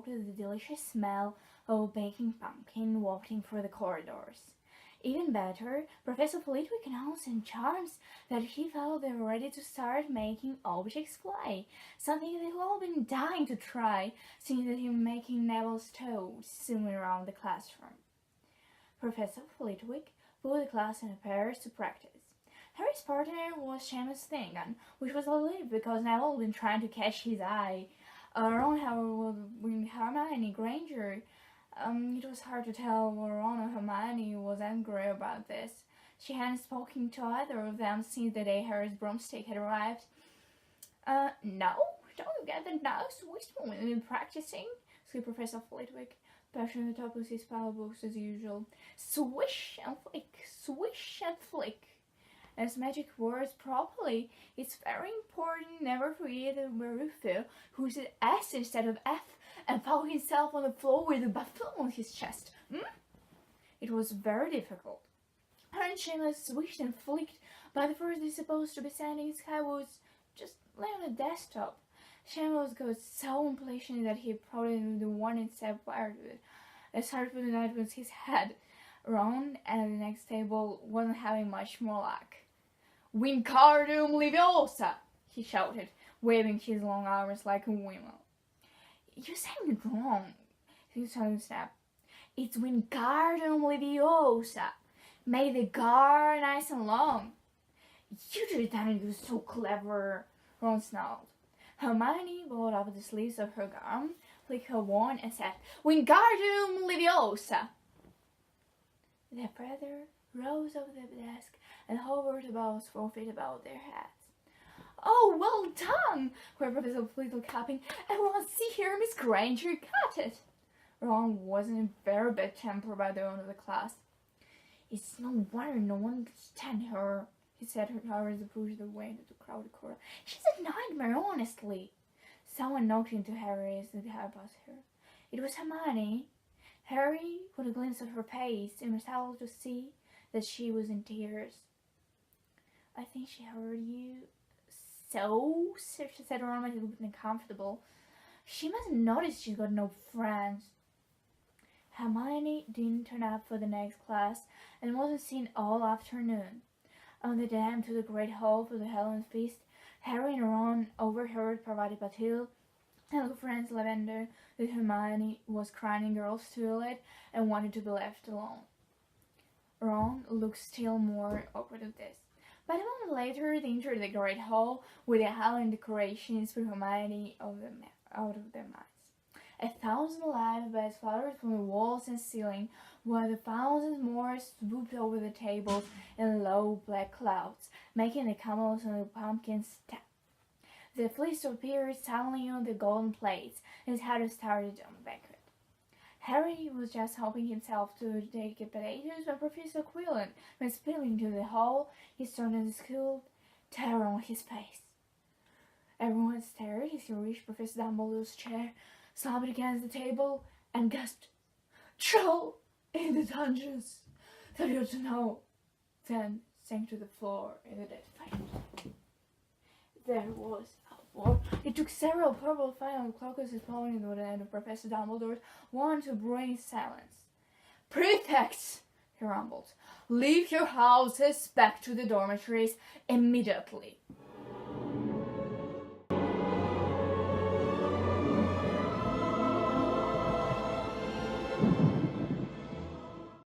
to the delicious smell of baking pumpkin wafting through the corridors. Even better, Professor Flitwick announced in charms that he felt they were ready to start making objects fly, something they've all been dying to try since they were making Neville's toads swimming around the classroom. Professor Flitwick put the class in pairs to practice. Harry's partner was Seamus Finnegan, which was a relief because Neville had been trying to catch his eye. Ron, however, was with Hermione Granger. It was hard to tell whether Ron or Hermione was angry about this. She hadn't spoken to either of them since the day Harry's broomstick had arrived. No, don't you get the nose whisper when you've been practicing? Said Professor Flitwick, pushing the top of his spell books as usual. Swish and flick, swish and flick. As magic words properly, it's very important never forget that Marufo, who said S instead of F, and found himself on the floor with a buffoon on his chest. It was very difficult. Harry and Seamus swished and flicked, but the first they supposed to be sending skywards just lay on the desktop. Seamus got so impatient that he probably the one and set fire to it. As hard for the night was his head. Ron, at the next table, wasn't having much more luck. Wingardium Leviosa! He shouted, waving his long arms like a windmill. You're saying it wrong, his tongue snapped. It's Wingardium Leviosa. Make the gar nice and long. You should have done it, you're so clever, Ron snarled. Hermione rolled up the sleeves of her gown, flicked her wand, and said, Wingardium Leviosa! Their brother rose over the desk and hovered about 4 feet above their heads. Oh, well done! cried Professor Flitwick, clapping. Everyone see here, Miss Granger got it! Ron wasn't in very bad temper by the end of the class. It's no wonder no one understands her, he said to her as he pushed away into the crowded corridor. She's a nightmare, honestly. Someone knocked into Harry as they had passed her. It was Hermione. Harry caught a glimpse of her face and was able to see that she was in tears. I think she heard you. So, she said Ron, a little bit uncomfortable. She must notice she's got no friends. Hermione didn't turn up for the next class and wasn't seen all afternoon. On the dam to the great hall for the Halloween feast, Harry and Ron overheard Parvati Patil and her friends Lavender that Hermione was crying in girls' toilet and wanted to be left alone. Ron looked still more awkward at this. But a moment later, they entered the great hall with the Halloween decorations for Hermione out of their minds. 1,000 live beds fluttered from the walls and ceiling, while the thousands more swooped over the tables in low black clouds, making the camels and the pumpkins tap. The fleece appeared suddenly on the golden plates, and Harry started on the banquet. Harry was just helping himself to take potatoes when Professor Quirrell went spilling into the hall, his turned at the school, terror on his face. Everyone stared as he reached Professor Dumbledore's chair, slammed against the table, and gasped, Troll in the dungeons! That you ought to know. Then sank to the floor in a dead faint. There was a war. It took several purple final crocuses falling into the end of Professor Dumbledore's wand to bring silence. Prefects, he rumbled, leave your houses back to the dormitories immediately.